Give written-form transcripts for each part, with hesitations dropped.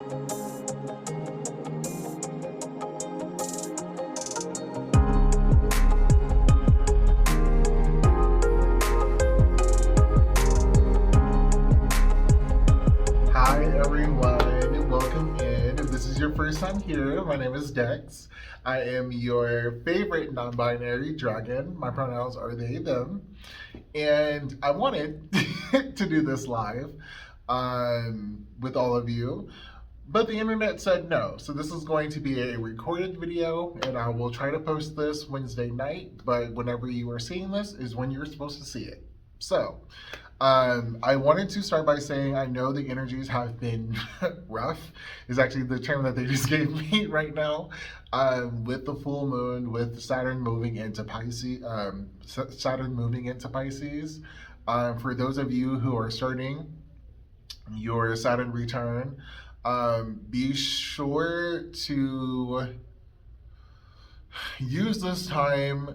Hi everyone, welcome in. If this is your first time here, my name is Dex. I am your favorite non-binary dragon. My pronouns are they, them. And I wanted to do this live with all of you, but the internet said no. So this is going to be a recorded video, and I will try to post this Wednesday night, but whenever you are seeing this is when you're supposed to see it. So, I wanted to start by saying I know the energies have been rough, is actually the term that they just gave me right now. With the full moon, with Saturn moving into Pisces, for those of you who are starting your Saturn return, be sure to use this time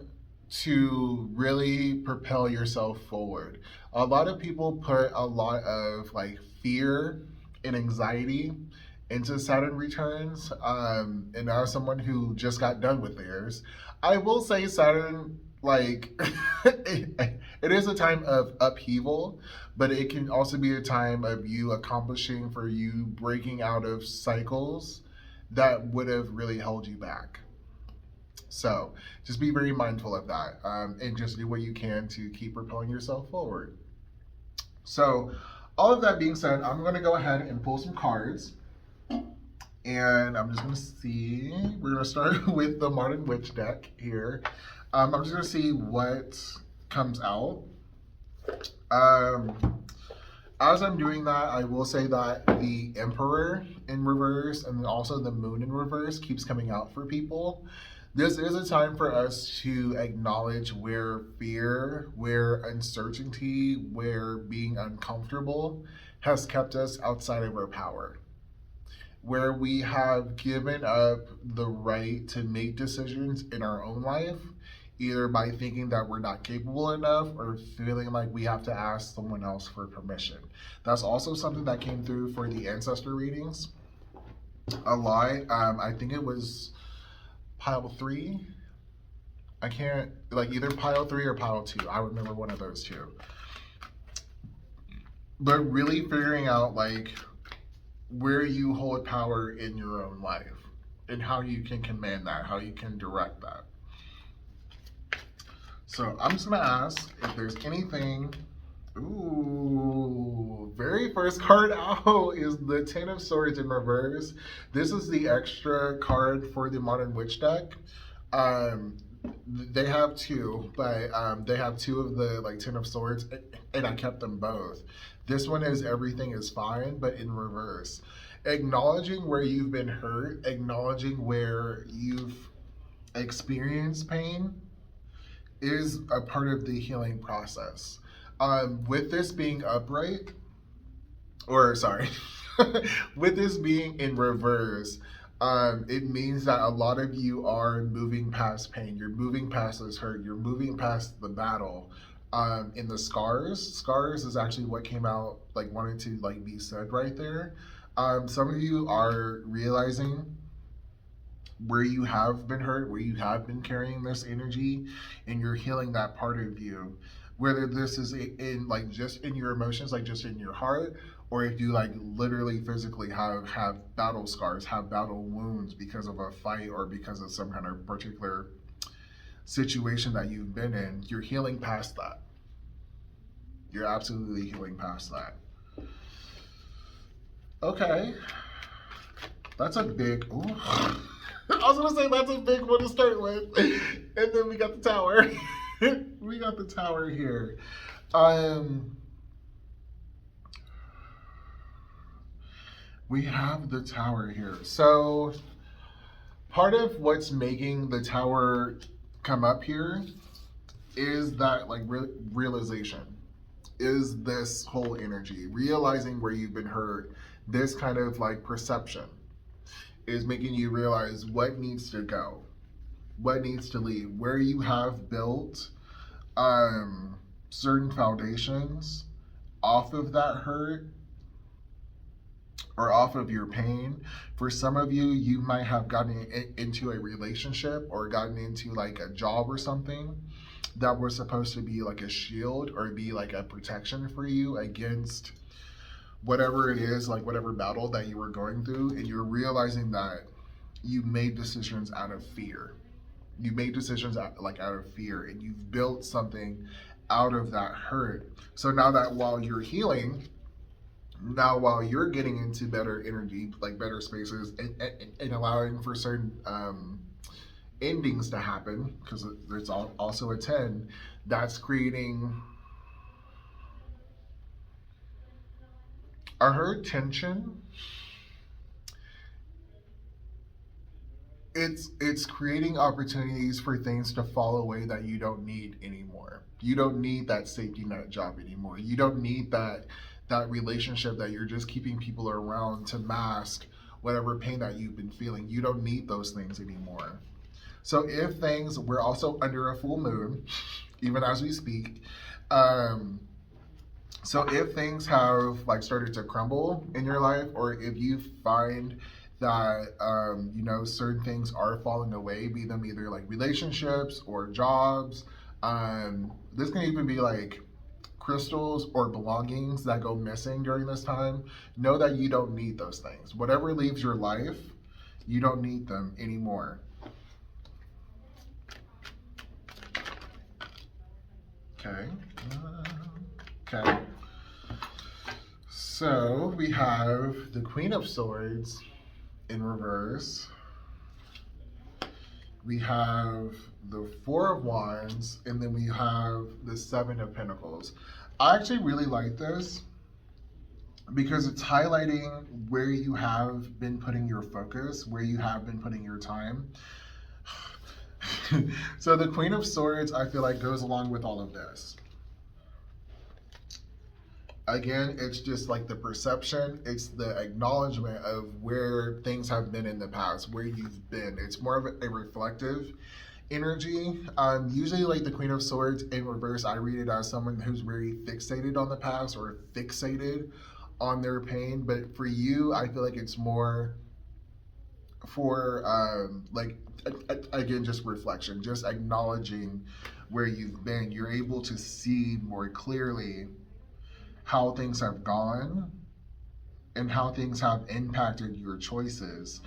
to really propel yourself forward. A lot of people put a lot of like fear and anxiety into Saturn returns. And as someone who just got done with theirs, I will say Saturn, like, it is a time of upheaval, but it can also be a time of you accomplishing, for you breaking out of cycles that would have really held you back. So just be very mindful of that, and just do what you can to keep propelling yourself forward. So all of that being said, I'm going to go ahead and pull some cards. And I'm just going to see, we're going to start with the Modern Witch deck here. I'm just going to see what comes out. As I'm doing that, I will say that the Emperor in reverse and then also the Moon in reverse keeps coming out for people. This is a time for us to acknowledge where fear, where uncertainty, where being uncomfortable has kept us outside of our power. Where we have given up the right to make decisions in our own life, either by thinking that we're not capable enough or feeling like we have to ask someone else for permission. That's also something that came through for the ancestor readings a lot. I think it was pile 3. I can't, like, either pile 3 or pile 2. I remember one of those two. But really figuring out, like, where you hold power in your own life and how you can command that, how you can direct that. So I'm just gonna ask if there's anything. Ooh, very first card out is the Ten of Swords in reverse. This is the extra card for the Modern Witch deck. They have two, but they have two of the like Ten of Swords, and I kept them both. This one is everything is fine, but in reverse. Acknowledging where you've been hurt, acknowledging where you've experienced pain is a part of the healing process. With this being upright, or sorry, with this being in reverse, it means that a lot of you are moving past pain. You're moving past this hurt. You're moving past the battle. In the scars is actually what came out, like wanting to like be said right there. Some of you are realizing where you have been hurt, where you have been carrying this energy, and you're healing that part of you. Whether this is in like just in your emotions, like just in your heart, or if you like literally physically have battle scars, have battle wounds because of a fight or because of some kind of particular situation that you've been in, you're healing past that. You're absolutely healing past that. Okay. That's a big, ooh. I was gonna say that's a big one to start with. And then we got the tower. We got the tower here. We have the tower here. So part of what's making the tower come up here is that like realization, is this whole energy, realizing where you've been hurt. This kind of like perception is making you realize what needs to go, what needs to leave, where you have built certain foundations off of that hurt. or off of your pain. For some of you, you might have gotten into a relationship or gotten into like a job or something that was supposed to be like a shield or be like a protection for you against whatever it is, like whatever battle that you were going through, and you're realizing that you made decisions out of fear. You made decisions out of fear, and you've built something out of that hurt. So now that while you're healing, now while you're getting into better energy, like better spaces, and allowing for certain endings to happen, because there's also a 10, that's creating a hurt tension. It's creating opportunities for things to fall away that you don't need anymore. You don't need that safety net job anymore. You don't need that relationship that you're just keeping people around to mask whatever pain that you've been feeling. You don't need those things anymore. So if things, we're also under a full moon, even as we speak. So if things have like started to crumble in your life, or if you find that certain things are falling away, be them either like relationships or jobs, this can even be like crystals or belongings that go missing during this time. Know that you don't need those things. Whatever leaves your life, you don't need them anymore. Okay. Okay. So we have the Queen of Swords in reverse. We have the Four of Wands, and then we have the Seven of Pentacles. I actually really like this because it's highlighting where you have been putting your focus, where you have been putting your time. So the Queen of Swords, I feel like, goes along with all of this. Again, it's just like the perception, it's the acknowledgement of where things have been in the past, where you've been. It's more of a reflective energy. Usually like the Queen of Swords in reverse, I read it as someone who's very fixated on the past or fixated on their pain. But for you, I feel like it's more for again, just reflection, just acknowledging where you've been. You're able to see more clearly how things have gone and how things have impacted your choices.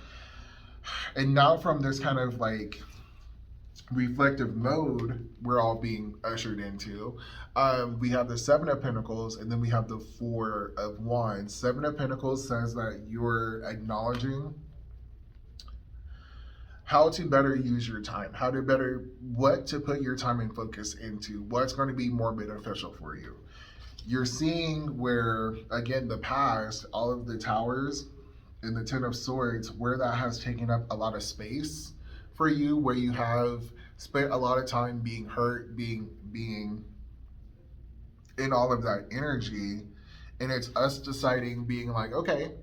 And now from this kind of like reflective mode we're all being ushered into, we have the Seven of Pentacles, and then we have the Four of Wands. Seven of Pentacles says that you're acknowledging how to better use your time, what to put your time and focus into, what's going to be more beneficial for you. You're seeing where, again, the past, all of the towers and the Ten of Swords, where that has taken up a lot of space for you, where you have spent a lot of time being hurt, being in all of that energy. And it's us deciding, being like, okay,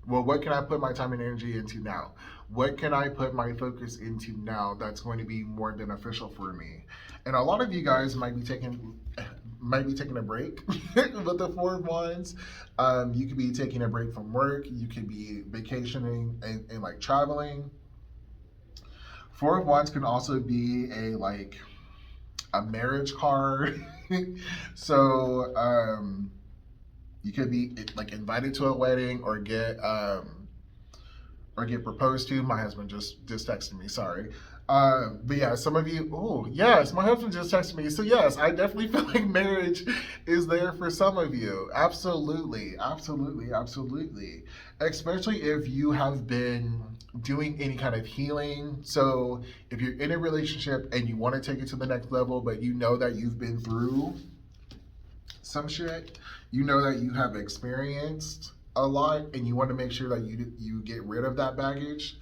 well, what can I put my time and energy into now? What can I put my focus into now that's going to be more beneficial for me? And a lot of you guys might be taking a break with the Four of Wands. You could be taking a break from work. You could be vacationing and like traveling. Four of Wands can also be a marriage card. So you could be like invited to a wedding or get proposed to. My husband just texted me, sorry. But yeah, some of you, oh yes, my husband just texted me. So yes, I definitely feel like marriage is there for some of you. Absolutely, absolutely, absolutely. Especially if you have been doing any kind of healing. So if you're in a relationship and you want to take it to the next level, but you know that you've been through some shit, you know that you have experienced a lot, and you want to make sure that you get rid of that baggage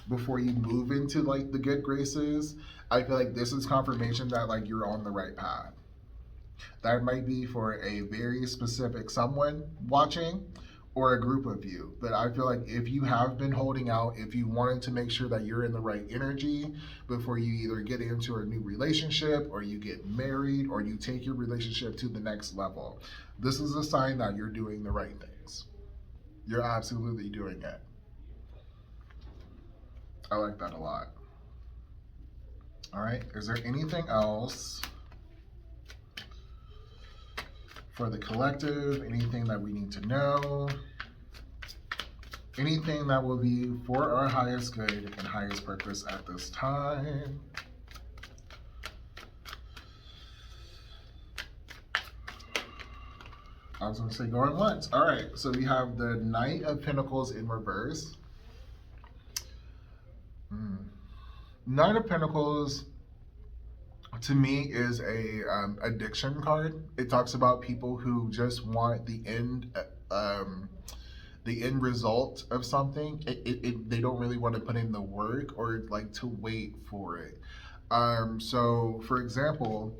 before you move into like the good graces. I feel like this is confirmation that like you're on the right path. That might be for a very specific someone watching or a group of you, but I feel like if you have been holding out, if you wanted to make sure that you're in the right energy before you either get into a new relationship or you get married or you take your relationship to the next level, this is a sign that you're doing the right things. You're absolutely doing it. I like that a lot. All right. Is there anything else for the collective? Anything that we need to know? Anything that will be for our highest good and highest purpose at this time? I was going to say going once. All right. So we have the Knight of Pentacles in reverse. Knight of Pentacles to me is a addiction card. It talks about people who just want the end result of something. They don't really want to put in the work or like to wait for it. So for example,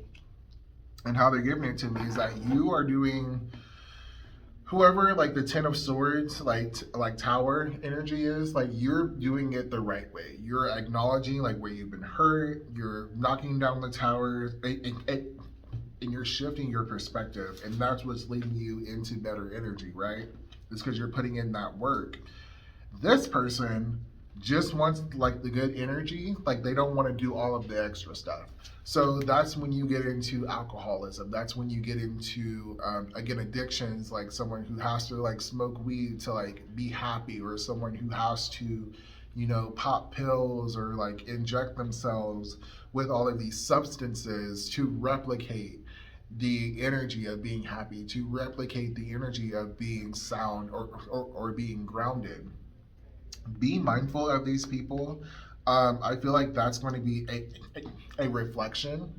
and how they're giving it to me is that you are doing, whoever like the Ten of Swords, like Tower energy is, like you're doing it the right way. You're acknowledging like where you've been hurt. You're knocking down the towers, and you're shifting your perspective, and that's what's leading you into better energy, right? It's because you're putting in that work. This person just wants like the good energy, like they don't want to do all of the extra stuff. So that's when you get into alcoholism. That's when you get into again, addictions, like someone who has to like smoke weed to like be happy, or someone who has to, you know, pop pills or like inject themselves with all of these substances to replicate the energy of being happy, to replicate the energy of being sound or being grounded. Be mindful of these people. I feel like that's going to be a reflection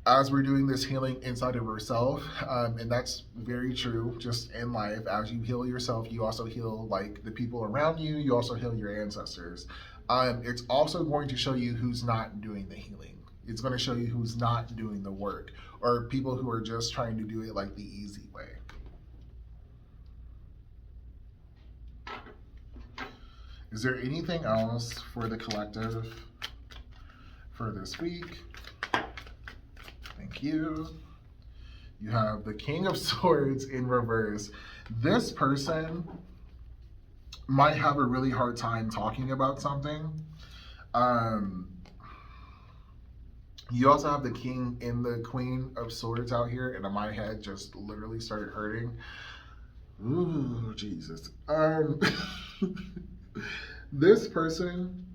as we're doing this healing inside of yourself. And that's very true just in life. As you heal yourself, you also heal like the people around you. You also heal your ancestors. It's also going to show you who's not doing the healing. It's going to show you who's not doing the work, or people who are just trying to do it like the easy way. Is there anything else for the collective for this week? Thank you. You have the King of Swords in reverse. This person might have a really hard time talking about something. You also have the King and the Queen of Swords out here, and my head just literally started hurting. Ooh, Jesus. This person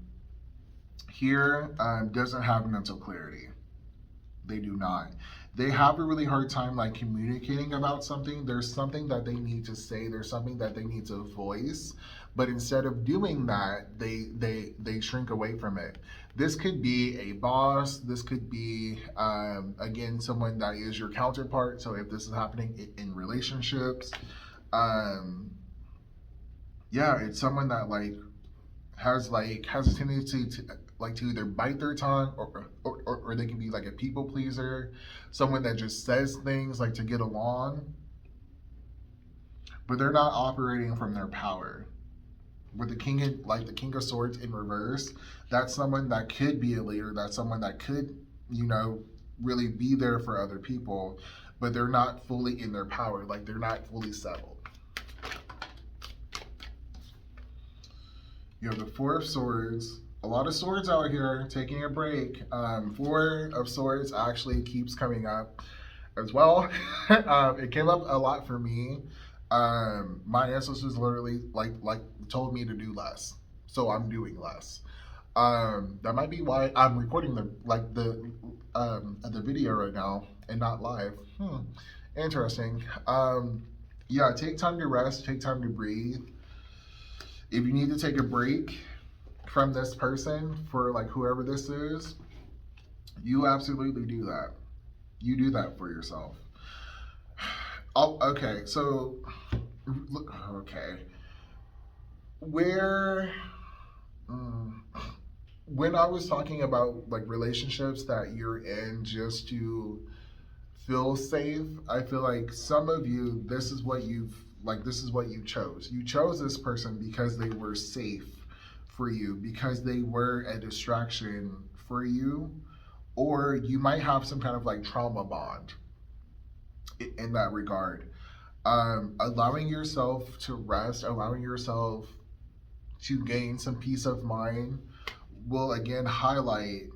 here doesn't have mental clarity. They do not. They have a really hard time like communicating about something. There's something that they need to say. There's something that they need to voice. But instead of doing that, they shrink away from it. This could be a boss. This could be, again, someone that is your counterpart. So if this is happening in relationships, yeah, it's someone that like has a tendency to either bite their tongue, or they can be like a people pleaser, someone that just says things like to get along, but they're not operating from their power. With the King of Swords in reverse, that's someone that could be a leader. That's someone that could, you know, really be there for other people, but they're not fully in their power. Like they're not fully settled. You have the Four of Swords. A lot of swords out here taking a break. Four of Swords actually keeps coming up as well. It came up a lot for me. My ancestors literally like told me to do less, so I'm doing less. That might be why I'm recording the video right now and not live. Interesting. Yeah, take time to rest. Take time to breathe. If you need to take a break from this person for like whoever this is, you absolutely do that. You do that for yourself. Oh, okay. So, okay. When I was talking about like relationships that you're in just to feel safe, I feel like some of you, this is what you chose. You chose this person because they were safe for you, because they were a distraction for you, or you might have some kind of like trauma bond in that regard. Allowing yourself to rest, allowing yourself to gain some peace of mind will again highlight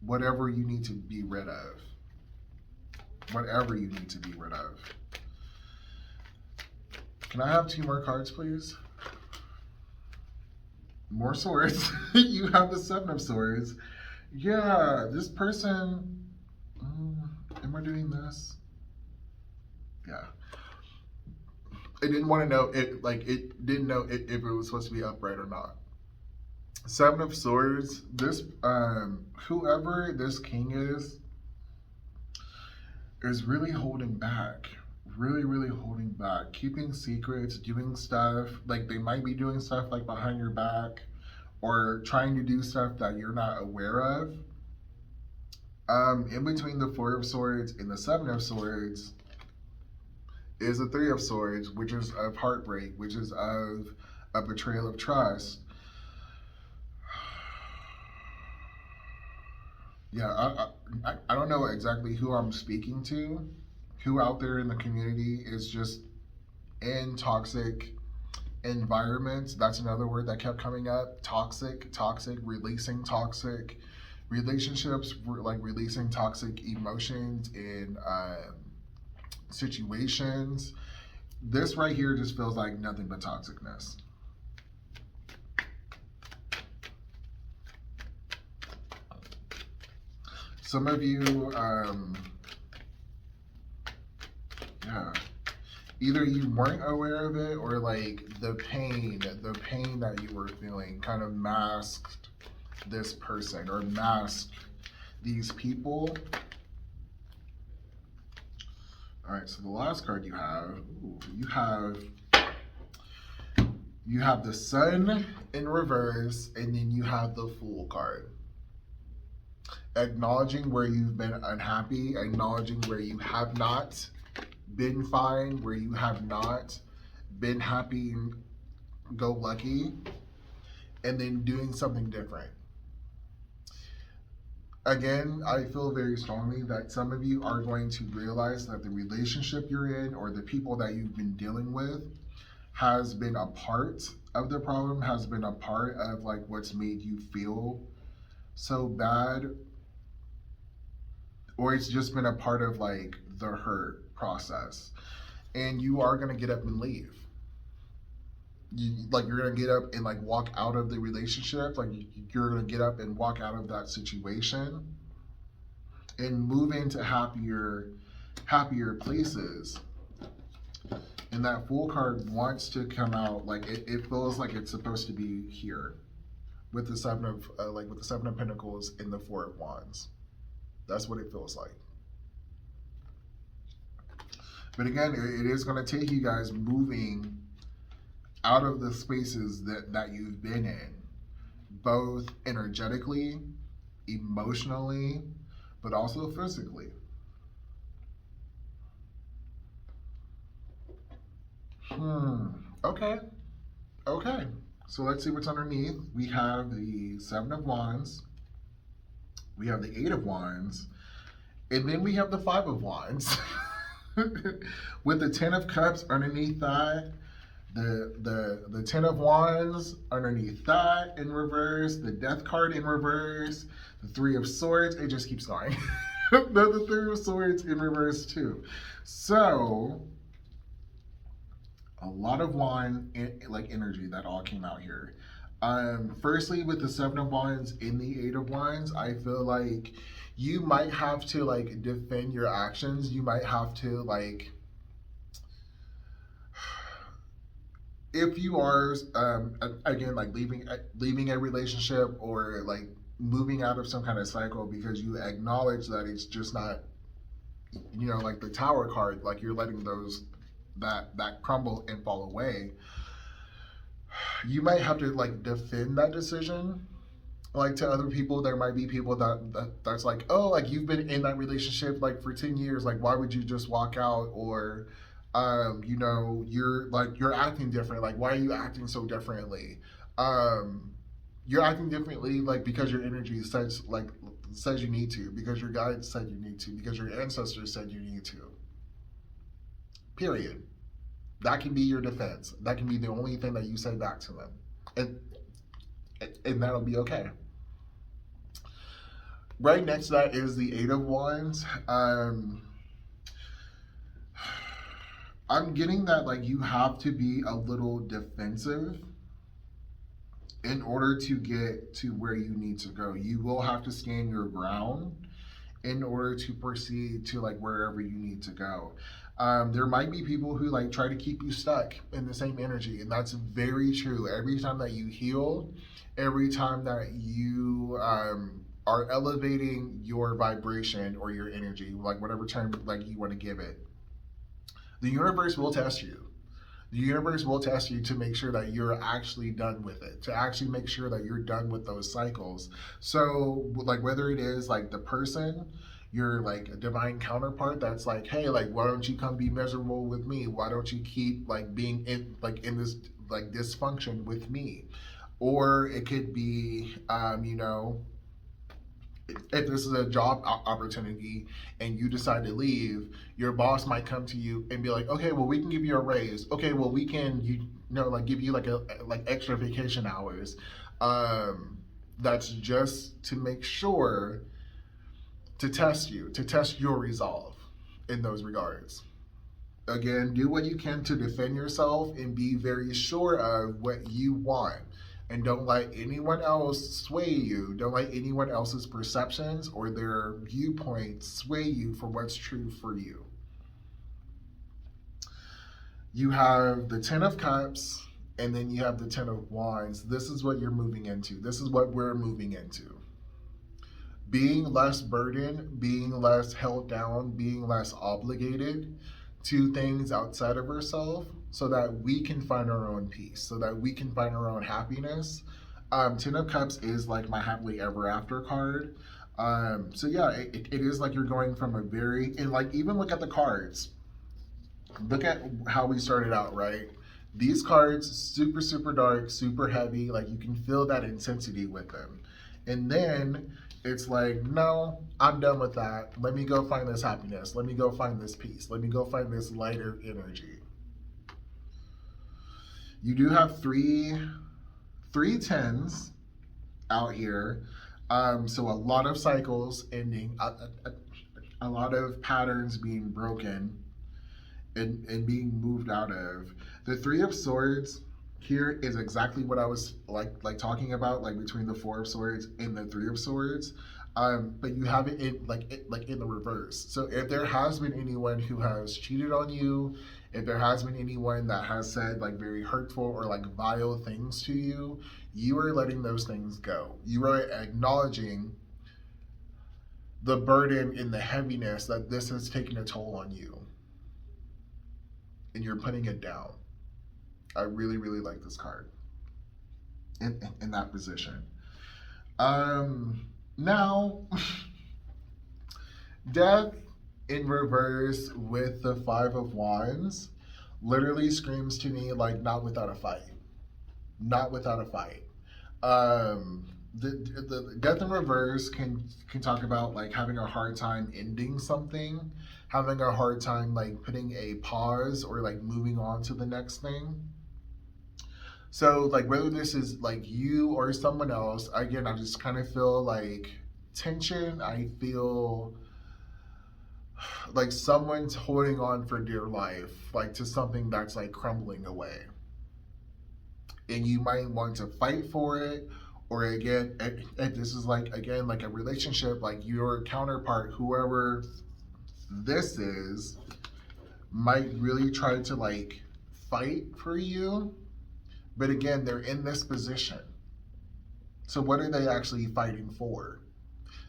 whatever you need to be rid of. Whatever you need to be rid of. Can I have 2 more cards, please? More swords. You have the 7 of Swords. Yeah, this person. Am I doing this? Yeah. It didn't want to know it. Like it didn't know if it was supposed to be upright or not. 7 of Swords. This whoever this king is really holding back. Really holding back, keeping secrets, doing stuff. Like they might be doing stuff like behind your back, or trying to do stuff that you're not aware of. In between the 4 of Swords and the 7 of Swords is the 3 of Swords, which is of heartbreak, which is of a betrayal of trust. Yeah, I don't know exactly who I'm speaking to. Who out there in the community is just in toxic environments. That's another word that kept coming up. Toxic, releasing toxic relationships, like releasing toxic emotions in situations. This right here just feels like nothing but toxicness. Some of you, yeah, either you weren't aware of it, or like the pain that you were feeling kind of masked this person or masked these people. All right, so the last card you have, you have the Sun in reverse, and then you have the Fool card. Acknowledging where you've been unhappy, acknowledging where you have not been fine, where you have not been happy and go lucky, and then doing something different. Again, I feel very strongly that some of you are going to realize that the relationship you're in, or the people that you've been dealing with, has been a part of the problem, has been a part of like what's made you feel so bad, or it's just been a part of like the hurt process. And you are going to get up and leave. You're going to get up and like walk out of the relationship. Like you're going to get up and walk out of that situation and move into happier places. And that Fool card wants to come out, like it feels like it's supposed to be here with the 7 of with the 7 of Pentacles and the 4 of Wands. That's what it feels like. But again, it is going to take you guys moving out of the spaces that you've been in, both energetically, emotionally, but also physically. Okay. So let's see what's underneath. We have the 7 of Wands. We have the 8 of Wands. And then we have the 5 of Wands. With the 10 of Cups underneath that, the 10 of Wands underneath that in reverse, the Death card in reverse, the 3 of Swords, it just keeps going. The 3 of Swords in reverse too. So a lot of wand like energy that all came out here. Firstly, with the 7 of Wands in the 8 of Wands, I feel like you might have to like defend your actions. You might have to like, if you are again like leaving a relationship, or like moving out of some kind of cycle because you acknowledge that it's just not, you know, like the Tower card, like you're letting those that crumble and fall away. You might have to like defend that decision, like to other people. There might be people that's like, oh, like you've been in that relationship like for 10 years, like why would you just walk out? Or you know, you're acting different, like why are you acting so differently? You're acting differently like because your energy says you need to, because your guides said you need to, because your ancestors said you need to, period. That can be your defense. That can be the only thing that you say back to them. And, and that'll be okay. Right next to that is the Eight of Wands. I'm getting that like you have to be a little defensive in order to get to where you need to go. You will have to stand your ground in order to proceed to like wherever you need to go. There might be people who like try to keep you stuck in the same energy, and that's very true. Every time that you heal, every time that you are elevating your vibration or your energy, like whatever term like you want to give it, the universe will test you. The universe will test you to make sure that you're actually done with it, to actually make sure that you're done with those cycles. So, like, whether it is like the person, your like divine counterpart that's like, hey, like, why don't you come be miserable with me? Why don't you keep like being in this like dysfunction with me? Or it could be, if this is a job opportunity and you decide to leave, your boss might come to you and be like, okay, well, we can give you a raise. Okay, well, we can, like give you like extra vacation hours. That's just to make sure to test you, to test your resolve in those regards. Again, do what you can to defend yourself and be very sure of what you want. And don't let anyone else sway you. Don't let anyone else's perceptions or their viewpoints sway you for what's true for you. You have the Ten of Cups, and then you have the Ten of Wands. This is what you're moving into. This is what we're moving into. Being less burdened, being less held down, being less obligated to things outside of ourselves so that we can find our own peace, so that we can find our own happiness. Ten of Cups is like my happily ever after card. So yeah, it is like you're going from a very, and like even look at the cards. Look at how we started out, right? These cards, super, super dark, super heavy, like you can feel that intensity with them. And then it's like, no, I'm done with that. Let me go find this happiness. Let me go find this peace. Let me go find this lighter energy. You do have three tens out here. So a lot of cycles ending, a lot of patterns being broken and being moved out of. The Three of Swords here is exactly what I was like talking about, like between the Four of Swords and the Three of Swords. But you have it in the reverse. So if there has been anyone who has cheated on you, if there has been anyone that has said like very hurtful or like vile things to you, you are letting those things go. You are acknowledging the burden and the heaviness that this has taken a toll on you. And you're putting it down. I really, really like this card in that position. Now, Death in reverse with the Five of Wands literally screams to me like not without a fight. Not without a fight. The Death in reverse can talk about like having a hard time ending something, having a hard time like putting a pause or like moving on to the next thing. So like whether this is like you or someone else, again, I just kind of feel like tension. I feel like someone's holding on for dear life, like to something that's like crumbling away. And you might want to fight for it, or again, if this is like, again, like a relationship, like your counterpart, whoever this is, might really try to like fight for you. But again, they're in this position. So what are they actually fighting for?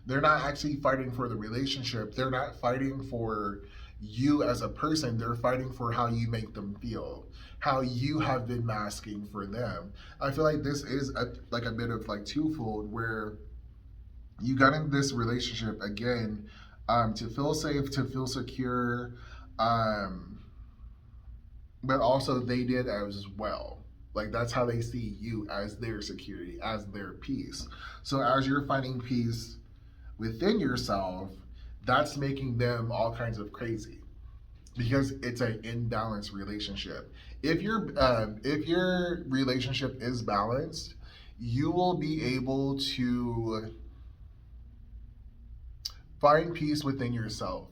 They're not actually fighting for the relationship. They're not fighting for you as a person. They're fighting for how you make them feel, how you have been masking for them. I feel like this is like a bit of like twofold, where you got in this relationship again to feel safe, to feel secure, but also they did as well. Like that's how they see you, as their security, as their peace. So as you're finding peace within yourself, that's making them all kinds of crazy. because it's an imbalanced relationship. If your relationship is balanced, you will be able to find peace within yourself.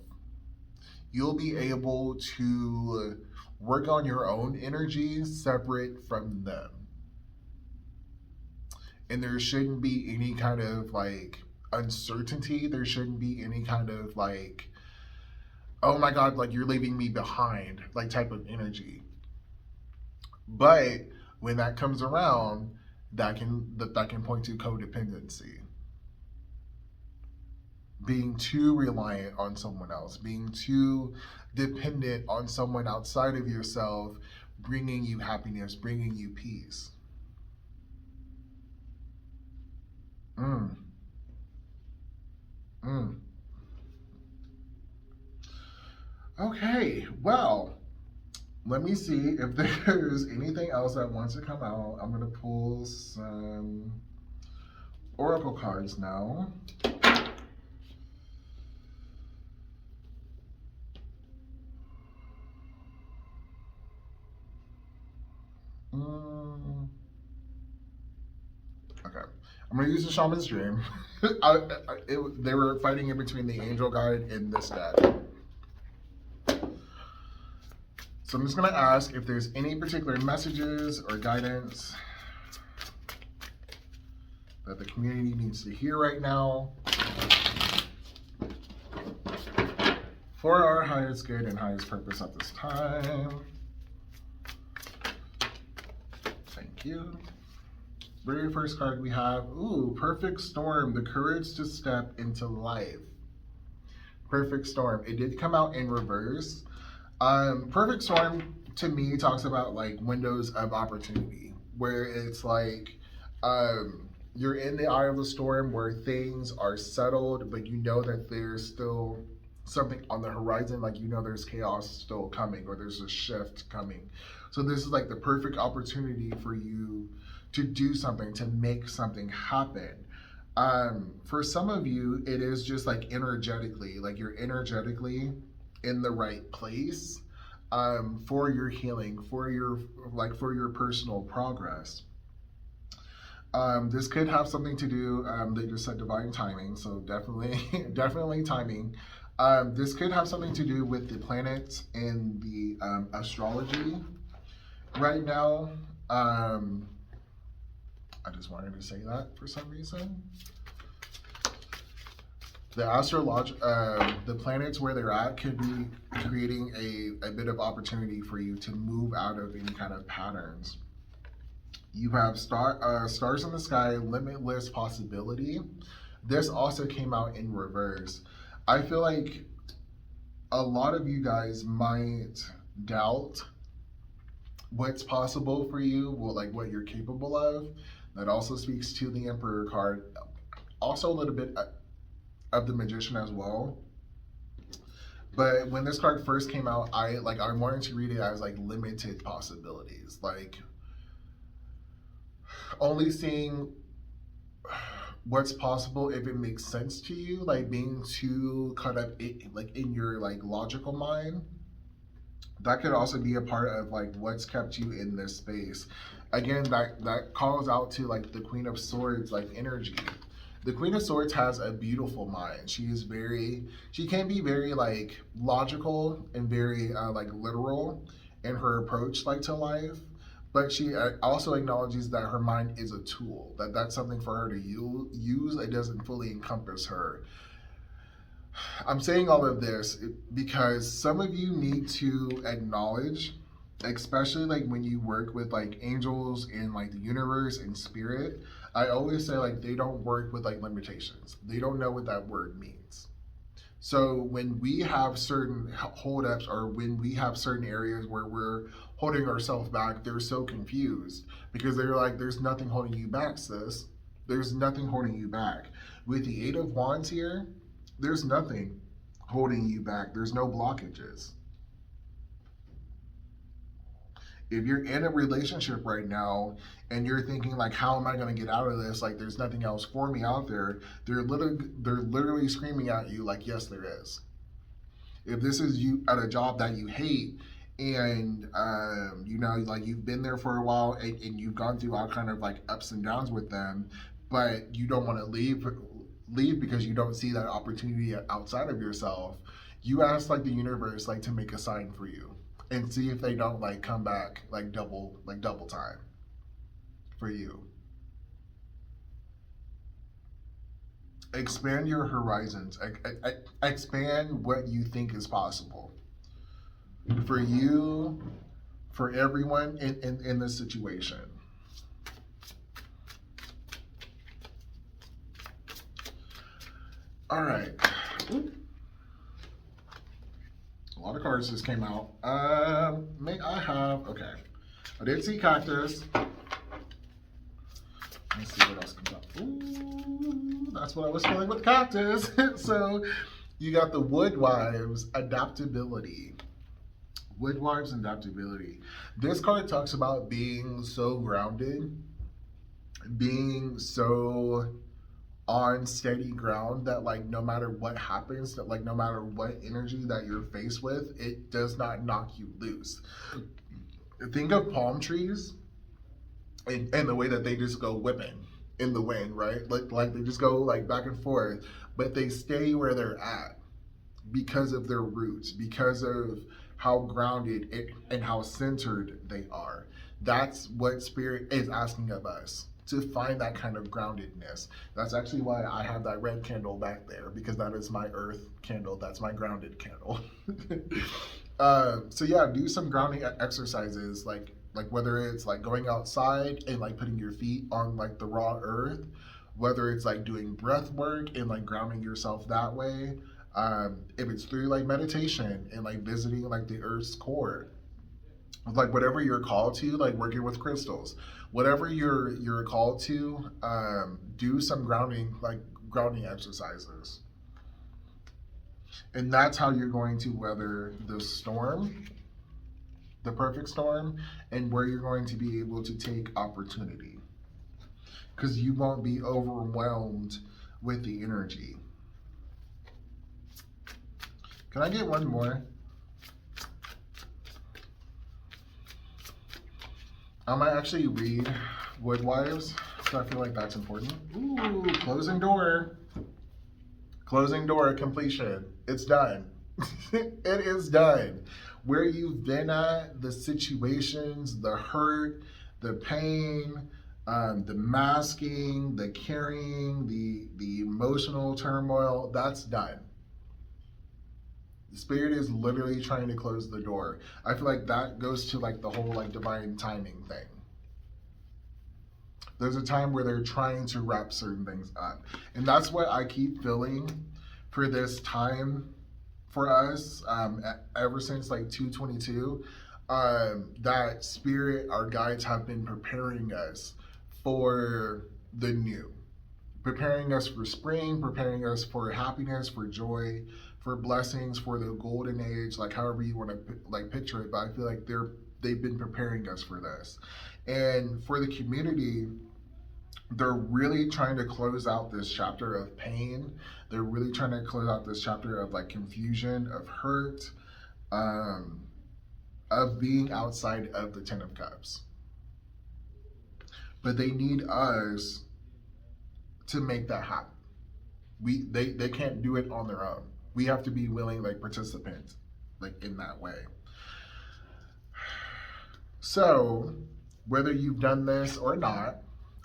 You'll be able to work on your own energy separate from them. And there shouldn't be any kind of like uncertainty. There shouldn't be any kind of like, oh my God, like you're leaving me behind, like type of energy. But when that comes around, that can point to codependency, being too reliant on someone else, being too dependent on someone outside of yourself, bringing you happiness, bringing you peace. Mm, mm. Okay, well, let me see if there's anything else that wants to come out. I'm going to pull some oracle cards now. Mm, okay. I'm going to use the Shaman's Dream. They were fighting in between the Angel Guide and this deck. So I'm just going to ask if there's any particular messages or guidance that the community needs to hear right now for our highest good and highest purpose at this time. Thank you. Very first card we have, ooh, Perfect Storm, the courage to step into life. Perfect Storm. It did come out in reverse. Perfect Storm to me talks about like windows of opportunity, where it's like you're in the eye of the storm where things are settled, but you know that there's still something on the horizon, like you know there's chaos still coming or there's a shift coming. So this is like the perfect opportunity for you to do something, to make something happen. For some of you, it is just like energetically, like you're energetically in the right place for your healing, for your personal progress. This could have something to do, they just said divine timing, so definitely, definitely timing. This could have something to do with the planets in the astrology right now. I just wanted to say that for some reason. The planets where they're at could be creating a bit of opportunity for you to move out of any kind of patterns. You have stars in the sky, limitless possibility. This also came out in reverse. I feel like a lot of you guys might doubt what's possible for you, like what you're capable of. That also speaks to the Emperor card. Also a little bit of the Magician as well. But when this card first came out, I wanted to read it as like limited possibilities, like only seeing what's possible if it makes sense to you, like being too caught up in your like logical mind. That could also be a part of like what's kept you in this space. Again, that calls out to like the Queen of Swords like energy. The Queen of Swords has a beautiful mind. She can be very like logical and very like literal in her approach like to life, but she also acknowledges that her mind is a tool, that's something for her to use. It doesn't fully encompass her. I'm saying all of this because some of you need to acknowledge, especially like when you work with like angels and like the universe and spirit. I always say like they don't work with like limitations. They don't know what that word means. So when we have certain holdups or when we have certain areas where we're holding ourselves back, they're so confused because they're like, there's nothing holding you back, sis. There's nothing holding you back. With the Eight of Wands here, there's nothing holding you back. There's no blockages. If you're in a relationship right now and you're thinking like, how am I going to get out of this? Like, there's nothing else for me out there. They're literally screaming at you like, yes, there is. If this is you at a job that you hate, and you know, like you've been there for a while, and you've gone through all kind of like ups and downs with them, but you don't want to leave because you don't see that opportunity outside of yourself, you ask like the universe like to make a sign for you and see if they don't like come back like double time for you. Expand your horizons. Expand what you think is possible for you, for everyone in this situation. All right. A lot of cards just came out. May I have, okay. I did see cactus. Let's see what else comes up. Ooh, that's what I was feeling with cactus. So you got the Woodwives, adaptability. Woodwives, adaptability. This card talks about being so grounded, being so on steady ground that like no matter what happens, that like no matter what energy that you're faced with, it does not knock you loose. Think of palm trees and the way that they just go whipping in the wind, right? Like they just go like back and forth, but they stay where they're at because of their roots, because of how grounded and how centered they are. That's what spirit is asking of us, to find that kind of groundedness. That's actually why I have that red candle back there, because that is my earth candle. That's my grounded candle. So yeah, do some grounding exercises, like whether it's like going outside and like putting your feet on like the raw earth, whether it's like doing breath work and like grounding yourself that way. If it's through like meditation and like visiting like the earth's core, like whatever you're called to, like working with crystals, whatever you're called to, do some grounding exercises, and that's how you're going to weather the storm, the perfect storm, and where you're going to be able to take opportunity, because you won't be overwhelmed with the energy. Can I get one more? I might actually read Woodwives, so I feel like that's important. Ooh, closing door. Closing door, completion. It's done. It is done. Where you've been at, the situations, the hurt, the pain, the masking, the carrying, the emotional turmoil, that's done. The spirit is literally trying to close the door. I feel like that goes to like the whole like divine timing thing. There's a time where they're trying to wrap certain things up. And that's what I keep feeling for this time for us, ever since like 222. That spirit, our guides have been preparing us for the new, preparing us for spring, preparing us for happiness, for joy, for blessings, for the golden age, like however you want to like picture it. But I feel like they've been preparing us for this. And for the community, they're really trying to close out this chapter of pain. They're really trying to close out this chapter of like confusion, of hurt, of being outside of the Ten of Cups. But they need us to make that happen. They can't do it on their own. We have to be willing like participants like in that way. So whether you've done this or not,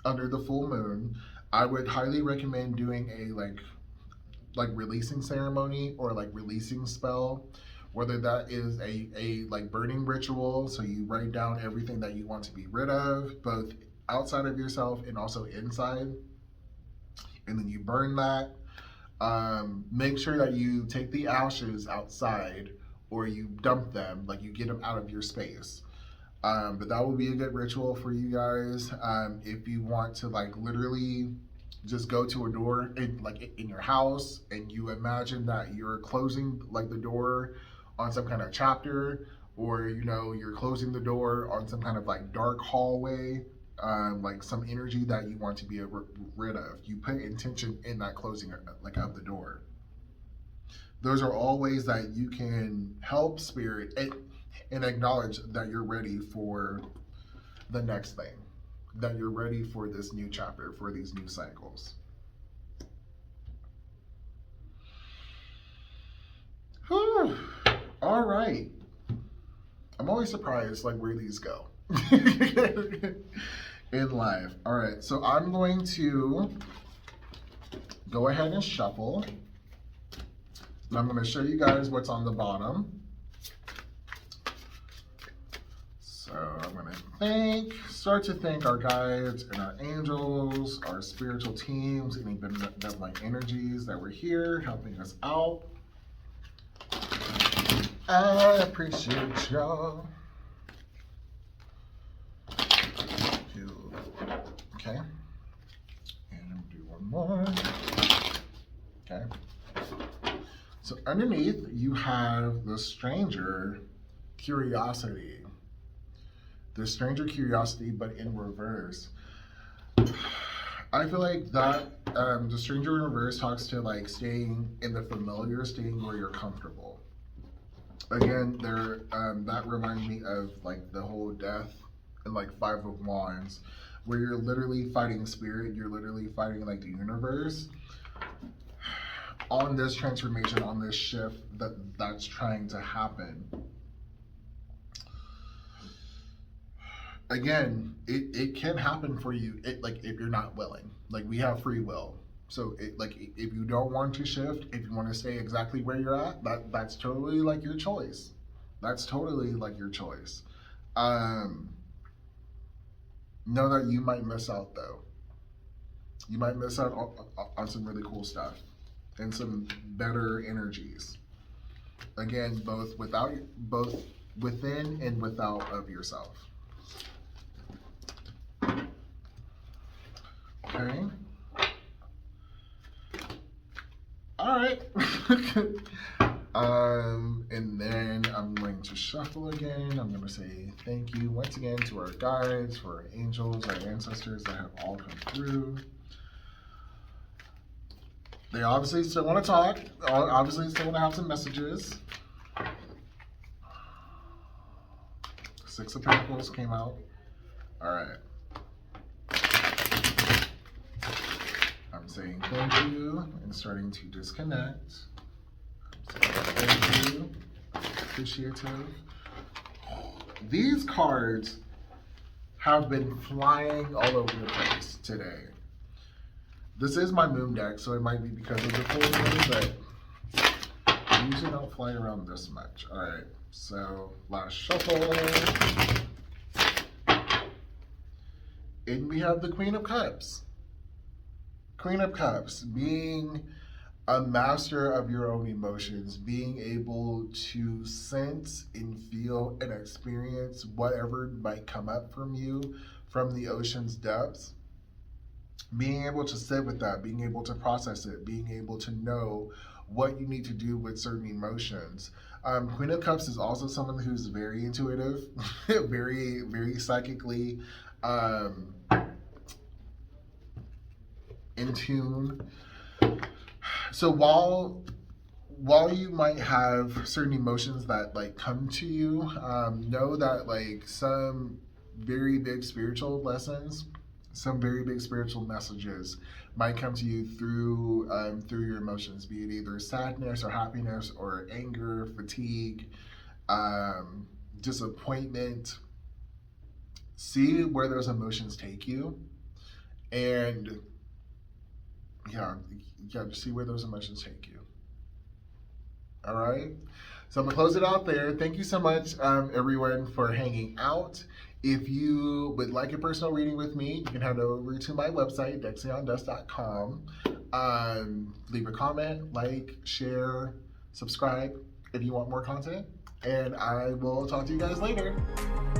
under the full moon, I would highly recommend doing a like releasing ceremony or like releasing spell, whether that is a like burning ritual. So you write down everything that you want to be rid of, both outside of yourself and also inside, and then you burn that. Make sure that you take the ashes outside or you dump them, like you get them out of your space. But that would be a good ritual for you guys. If you want to like literally just go to a door in your house and you imagine that you're closing like the door on some kind of chapter, or you know you're closing the door on some kind of like dark hallway, like some energy that you want to be rid of. You put intention in that closing like of the door. Those are all ways that you can help spirit and acknowledge that you're ready for the next thing, that you're ready for this new chapter, for these new cycles. Whew. All right. I'm always surprised like where these go in life. All right, so I'm going to go ahead and shuffle. And I'm going to show you guys what's on the bottom. So I'm going to start to thank our guides and our angels, our spiritual teams, any benevolent energies that were here helping us out. I appreciate y'all. Okay. And do one more. Okay. So underneath, you have the stranger curiosity. The stranger curiosity, but in reverse. I feel like that the stranger in reverse talks to like staying in the familiar, staying where you're comfortable. Again, that reminds me of like the whole death and like Five of Wands, where you're literally fighting spirit, you're literally fighting like the universe on this transformation, on this shift that's trying to happen. Again, it can happen for you, like if you're not willing. Like we have free will. So if you don't want to shift, if you want to stay exactly where you're at, that's totally like your choice. That's totally like your choice. Know that you might miss out though. You might miss out on some really cool stuff and some better energies. Again, both within and without of yourself. Okay. All right. And then I'm going to shuffle again. I'm going to say thank you once again to our guides, for our angels, our ancestors that have all come through. They obviously still want to talk. Obviously still want to have some messages. Six of Pentacles came out. All right. I'm saying thank you and starting to disconnect. Thank you. Appreciative. These cards have been flying all over the place today. This is my moon deck, so it might be because of the full moon, but I usually don't fly around this much. All right, so last shuffle. And we have the Queen of Cups. Queen of Cups, being a master of your own emotions, being able to sense and feel and experience whatever might come up from you from the ocean's depths. Being able to sit with that, being able to process it, being able to know what you need to do with certain emotions. Queen of Cups is also someone who's very intuitive, very, very psychically in tune. So while you might have certain emotions that like come to you, know that like some very big spiritual lessons, some very big spiritual messages might come to you through your emotions, be it either sadness or happiness or anger, fatigue, disappointment. See where those emotions take you, and just see where those emotions take you. All right. So I'm gonna close it out there. Thank you so much, everyone, for hanging out. If you would like a personal reading with me, you can head over to my website, dexyondust.com. Leave a comment, like, share, subscribe if you want more content. And I will talk to you guys later.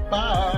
Bye.